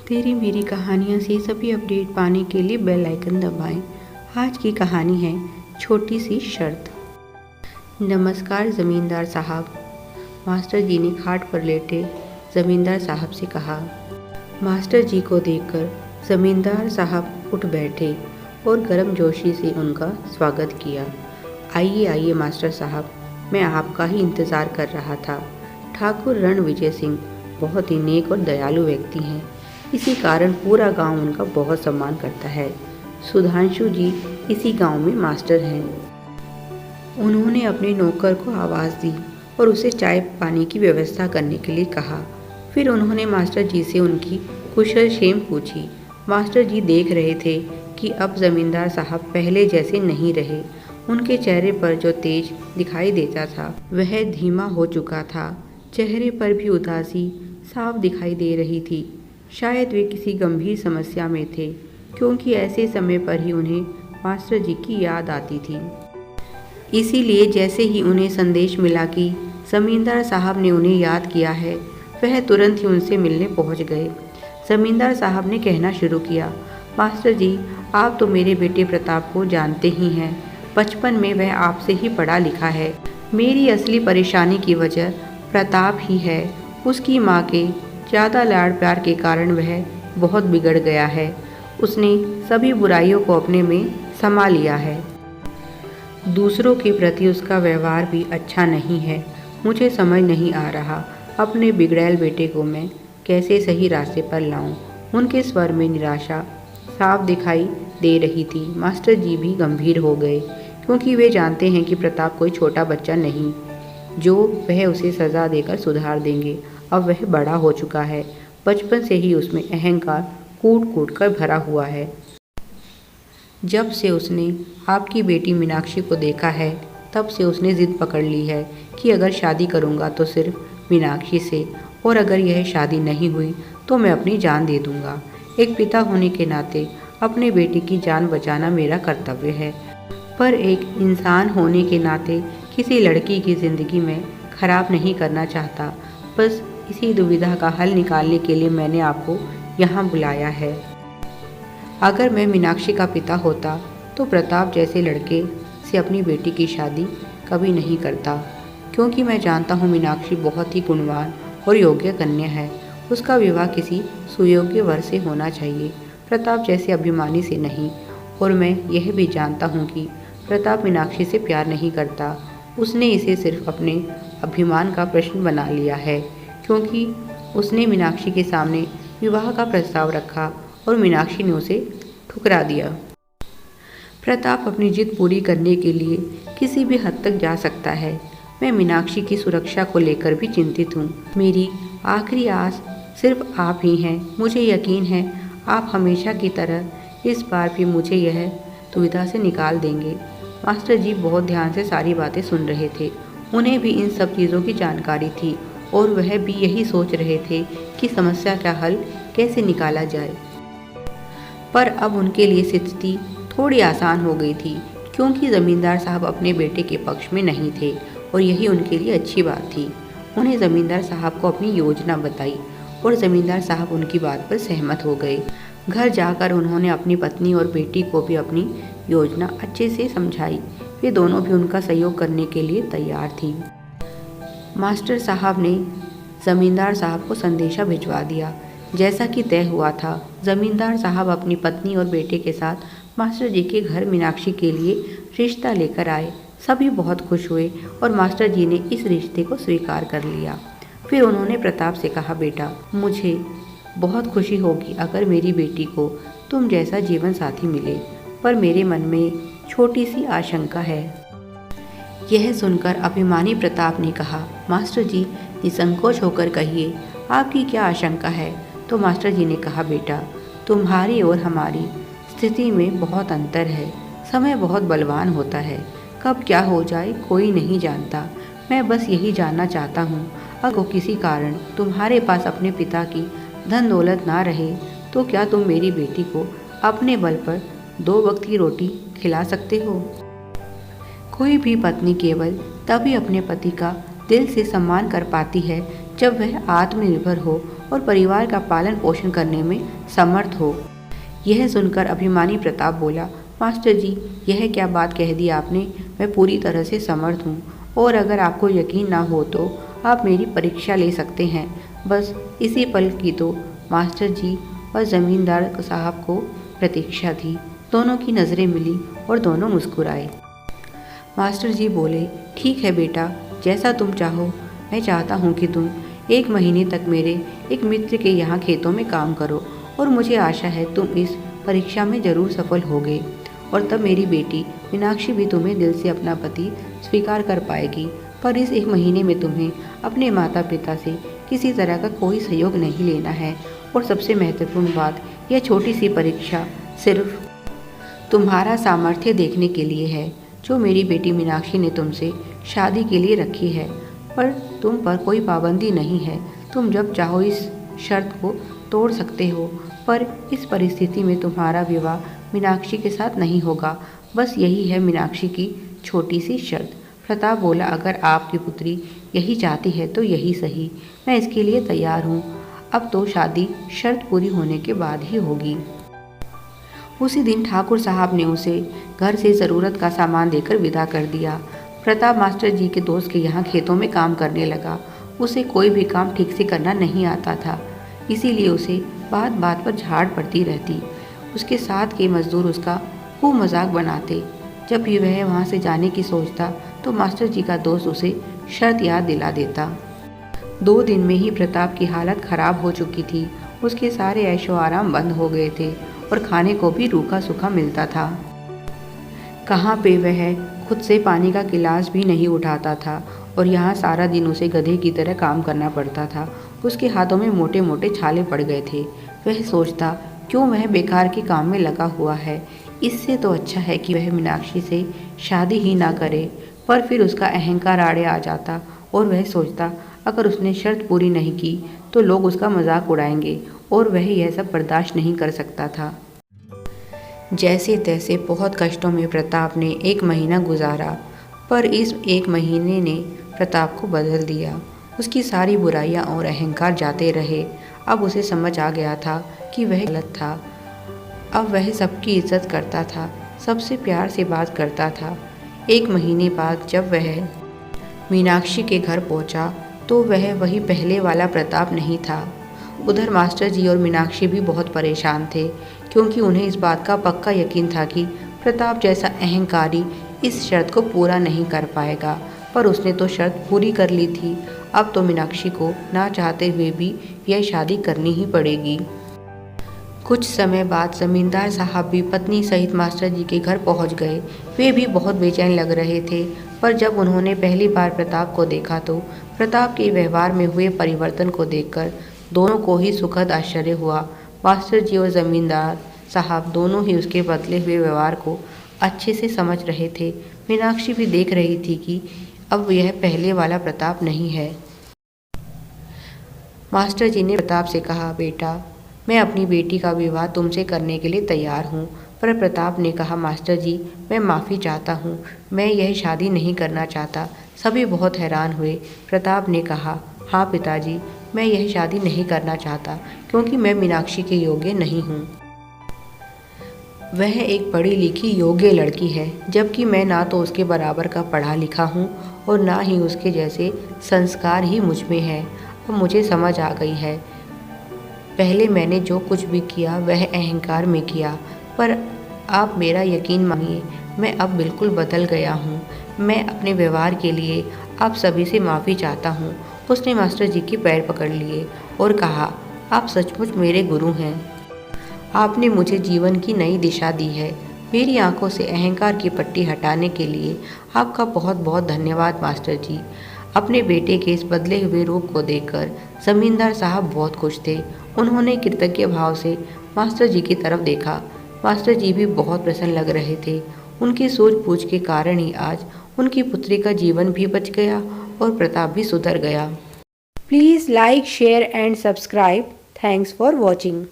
तेरी मेरी कहानियों से सभी अपडेट पाने के लिए बेल आइकन दबाएं। आज की कहानी है छोटी सी शर्त। नमस्कार ज़मींदार साहब। मास्टर जी ने खाट पर लेटे ज़मींदार साहब से कहा। मास्टर जी को देखकर ज़मींदार साहब उठ बैठे और गर्मजोशी से उनका स्वागत किया। आइए आइए मास्टर साहब, मैं आपका ही इंतज़ार कर रहा था। ठाकुर रणविजय सिंह बहुत ही नेक और दयालु व्यक्ति हैं। इसी कारण पूरा गांव उनका बहुत सम्मान करता है। सुधांशु जी इसी गांव में मास्टर हैं। उन्होंने अपने नौकर को आवाज़ दी और उसे चाय पानी की व्यवस्था करने के लिए कहा। फिर उन्होंने मास्टर जी से उनकी कुशल क्षेम पूछी। मास्टर जी देख रहे थे कि अब ज़मींदार साहब पहले जैसे नहीं रहे। उनके चेहरे पर जो तेज दिखाई देता था वह धीमा हो चुका था। चेहरे पर भी उदासी साफ दिखाई दे रही थी। शायद वे किसी गंभीर समस्या में थे, क्योंकि ऐसे समय पर ही उन्हें मास्टर जी की याद आती थी। इसीलिए जैसे ही उन्हें संदेश मिला कि ज़मींदार साहब ने उन्हें याद किया है, वह तुरंत ही उनसे मिलने पहुंच गए। ज़मींदार साहब ने कहना शुरू किया, मास्टर जी, आप तो मेरे बेटे प्रताप को जानते ही हैं। बचपन में वह आपसे ही पढ़ा लिखा है। मेरी असली परेशानी की वजह प्रताप ही है। उसकी माँ के ज़्यादा लाड़ प्यार के कारण वह बहुत बिगड़ गया है। उसने सभी बुराइयों को अपने में समा लिया है। दूसरों के प्रति उसका व्यवहार भी अच्छा नहीं है। मुझे समझ नहीं आ रहा अपने बिगड़ैल बेटे को मैं कैसे सही रास्ते पर लाऊं। उनके स्वर में निराशा साफ दिखाई दे रही थी। मास्टर जी भी गंभीर हो गए, क्योंकि वे जानते हैं कि प्रताप कोई छोटा बच्चा नहीं जो वह उसे सज़ा देकर सुधार देंगे। अब वह बड़ा हो चुका है। बचपन से ही उसमें अहंकार कूट कूट कर भरा हुआ है। जब से उसने आपकी बेटी मीनाक्षी को देखा है, तब से उसने ज़िद पकड़ ली है कि अगर शादी करूँगा तो सिर्फ मीनाक्षी से, और अगर यह शादी नहीं हुई तो मैं अपनी जान दे दूँगा। एक पिता होने के नाते अपने बेटे की जान बचाना मेरा कर्तव्य है, पर एक इंसान होने के नाते किसी लड़की की ज़िंदगी में खराब नहीं करना चाहता। बस इसी दुविधा का हल निकालने के लिए मैंने आपको यहाँ बुलाया है। अगर मैं मीनाक्षी का पिता होता तो प्रताप जैसे लड़के से अपनी बेटी की शादी कभी नहीं करता, क्योंकि मैं जानता हूँ मीनाक्षी बहुत ही गुणवान और योग्य कन्या है। उसका विवाह किसी सुयोग्य वर से होना चाहिए, प्रताप जैसे अभिमानी से नहीं। और मैं यह भी जानता हूँ कि प्रताप मीनाक्षी से प्यार नहीं करता। उसने इसे सिर्फ अपने अभिमान का प्रश्न बना लिया है, क्योंकि उसने मीनाक्षी के सामने विवाह का प्रस्ताव रखा और मीनाक्षी ने उसे ठुकरा दिया। प्रताप अपनी जिद पूरी करने के लिए किसी भी हद तक जा सकता है। मैं मीनाक्षी की सुरक्षा को लेकर भी चिंतित हूँ। मेरी आखिरी आस सिर्फ आप ही हैं। मुझे यकीन है आप हमेशा की तरह इस बार भी मुझे यह दुविधा से निकाल देंगे। मास्टर जी बहुत ध्यान से सारी बातें सुन रहे थे। उन्हें भी इन सब चीज़ों की जानकारी थी और वह भी यही सोच रहे थे कि समस्या का हल कैसे निकाला जाए। पर अब उनके लिए स्थिति थोड़ी आसान हो गई थी, क्योंकि ज़मींदार साहब अपने बेटे के पक्ष में नहीं थे और यही उनके लिए अच्छी बात थी। उन्हें ज़मींदार साहब को अपनी योजना बताई और ज़मींदार साहब उनकी बात पर सहमत हो गए। घर जाकर उन्होंने अपनी पत्नी और बेटी को भी अपनी योजना अच्छे से समझाई। वे दोनों भी उनका सहयोग करने के लिए तैयार थी। मास्टर साहब ने ज़मींदार साहब को संदेशा भिजवा दिया। जैसा कि तय हुआ था, ज़मींदार साहब अपनी पत्नी और बेटे के साथ मास्टर जी के घर मीनाक्षी के लिए रिश्ता लेकर आए। सभी बहुत खुश हुए और मास्टर जी ने इस रिश्ते को स्वीकार कर लिया। फिर उन्होंने प्रताप से कहा, बेटा, मुझे बहुत खुशी होगी अगर मेरी बेटी को तुम जैसा जीवन साथी मिले, पर मेरे मन में छोटी सी आशंका है। यह सुनकर अभिमानी प्रताप ने कहा, मास्टर जी, निसंकोच होकर कहिए, आपकी क्या आशंका है। तो मास्टर जी ने कहा, बेटा, तुम्हारी और हमारी स्थिति में बहुत अंतर है। समय बहुत बलवान होता है, कब क्या हो जाए कोई नहीं जानता। मैं बस यही जानना चाहता हूँ, अगर किसी कारण तुम्हारे पास अपने पिता की धन दौलत ना रहे तो क्या तुम मेरी बेटी को अपने बल पर 2 वक्त की रोटी खिला सकते हो। कोई भी पत्नी केवल तभी अपने पति का दिल से सम्मान कर पाती है जब वह आत्मनिर्भर हो और परिवार का पालन पोषण करने में समर्थ हो। यह सुनकर अभिमानी प्रताप बोला, मास्टर जी, यह क्या बात कह दी आपने। मैं पूरी तरह से समर्थ हूँ और अगर आपको यकीन ना हो तो आप मेरी परीक्षा ले सकते हैं। बस इसी पल की तो मास्टर जी और ज़मींदार साहब को प्रतीक्षा थी। दोनों की नज़रें मिली और दोनों मुस्कुराए। मास्टर जी बोले, ठीक है बेटा, जैसा तुम चाहो। मैं चाहता हूँ कि तुम 1 महीने तक मेरे एक मित्र के यहाँ खेतों में काम करो और मुझे आशा है तुम इस परीक्षा में ज़रूर सफल होगे और तब मेरी बेटी मीनाक्षी भी तुम्हें दिल से अपना पति स्वीकार कर पाएगी। पर इस 1 महीने में तुम्हें अपने माता पिता से किसी तरह का कोई सहयोग नहीं लेना है और सबसे महत्वपूर्ण बात, यह छोटी सी परीक्षा सिर्फ तुम्हारा सामर्थ्य देखने के लिए है जो मेरी बेटी मीनाक्षी ने तुमसे शादी के लिए रखी है। पर तुम पर कोई पाबंदी नहीं है, तुम जब चाहो इस शर्त को तोड़ सकते हो, पर इस परिस्थिति में तुम्हारा विवाह मीनाक्षी के साथ नहीं होगा। बस यही है मीनाक्षी की छोटी सी शर्त। प्रताप बोला, अगर आपकी पुत्री यही चाहती है तो यही सही, मैं इसके लिए तैयार हूँ। अब तो शादी शर्त पूरी होने के बाद ही होगी। उसी दिन ठाकुर साहब ने उसे घर से ज़रूरत का सामान देकर विदा कर दिया। प्रताप मास्टर जी के दोस्त के यहाँ खेतों में काम करने लगा। उसे कोई भी काम ठीक से करना नहीं आता था, इसीलिए उसे बात बात पर झाड़ पड़ती रहती। उसके साथ के मजदूर उसका खूब मजाक बनाते। जब भी वह वहाँ से जाने की सोचता तो मास्टर जी का दोस्त उसे शर्त याद दिला देता। 2 दिन में ही प्रताप की हालत खराब हो चुकी थी। उसके सारे ऐशो आराम बंद हो गए थे और खाने को भी रूखा सूखा मिलता था। कहाँ पे वह खुद से पानी का गिलास भी नहीं उठाता था और यहाँ सारा दिन उसे गधे की तरह काम करना पड़ता था। उसके हाथों में मोटे मोटे छाले पड़ गए थे। वह सोचता, क्यों वह बेकार के काम में लगा हुआ है। इससे तो अच्छा है कि वह मीनाक्षी से शादी ही ना करे। पर फिर उसका अहंकार आड़े आ जाता और वह सोचता, अगर उसने शर्त पूरी नहीं की तो लोग उसका मजाक उड़ाएंगे और वह यह सब बर्दाश्त नहीं कर सकता था। जैसे तैसे बहुत कष्टों में प्रताप ने 1 महीना गुजारा, पर इस 1 महीने ने प्रताप को बदल दिया। उसकी सारी बुराइयां और अहंकार जाते रहे। अब उसे समझ आ गया था कि वह गलत था। अब वह सबकी इज्जत करता था, सबसे प्यार से बात करता था। 1 महीने बाद जब वह मीनाक्षी के घर पहुंचा तो वह वही पहले वाला प्रताप नहीं था। उधर मास्टर जी और मीनाक्षी भी बहुत परेशान थे, क्योंकि उन्हें इस बात का पक्का यकीन था कि प्रताप जैसा अहंकारी इस शर्त को पूरा नहीं कर पाएगा। पर उसने तो शर्त पूरी कर ली थी। अब तो मीनाक्षी को ना चाहते हुए भी यह शादी करनी ही पड़ेगी। कुछ समय बाद जमींदार साहब भी पत्नी सहित मास्टर जी के घर पहुंच गए। वे भी बहुत बेचैन लग रहे थे, पर जब उन्होंने पहली बार प्रताप को देखा तो प्रताप के व्यवहार में हुए परिवर्तन को देखकर दोनों को ही सुखद आश्चर्य हुआ। मास्टर जी और जमींदार साहब दोनों ही उसके बदले हुए व्यवहार को अच्छे से समझ रहे थे। मीनाक्षी भी देख रही थी कि अब यह पहले वाला प्रताप नहीं है। मास्टर जी ने प्रताप से कहा, बेटा, मैं अपनी बेटी का विवाह तुमसे करने के लिए तैयार हूँ। पर प्रताप ने कहा, मास्टर जी, मैं माफ़ी चाहता हूँ, मैं यह शादी नहीं करना चाहता। सभी बहुत हैरान हुए। प्रताप ने कहा, हाँ पिताजी, मैं यह शादी नहीं करना चाहता क्योंकि मैं मीनाक्षी के योग्य नहीं हूँ। वह एक पढ़ी लिखी योग्य लड़की है, जबकि मैं ना तो उसके बराबर का पढ़ा लिखा हूँ और ना ही उसके जैसे संस्कार ही मुझ में है। अब मुझे समझ आ गई है, पहले मैंने जो कुछ भी किया वह अहंकार में किया, पर आप मेरा यकीन मानिए, मैं अब बिल्कुल बदल गया हूँ। मैं अपने व्यवहार के लिए आप सभी से माफ़ी चाहता हूँ। उसने मास्टर जी के पैर पकड़ लिए और कहा, आप सचमुच मेरे गुरु हैं। आपने मुझे जीवन की नई दिशा दी है। मेरी आंखों से अहंकार की पट्टी हटाने के लिए आपका बहुत बहुत धन्यवाद मास्टर जी। अपने बेटे के इस बदले हुए रूप को देखकर जमींदार साहब बहुत खुश थे। उन्होंने कृतज्ञ भाव से मास्टर जी की तरफ देखा। मास्टर जी भी बहुत प्रसन्न लग रहे थे। उनकी सूझबूझ के कारण ही आज उनकी पुत्री का जीवन भी बच गया और प्रताप भी सुधर गया। Please like, share and subscribe. Thanks for watching.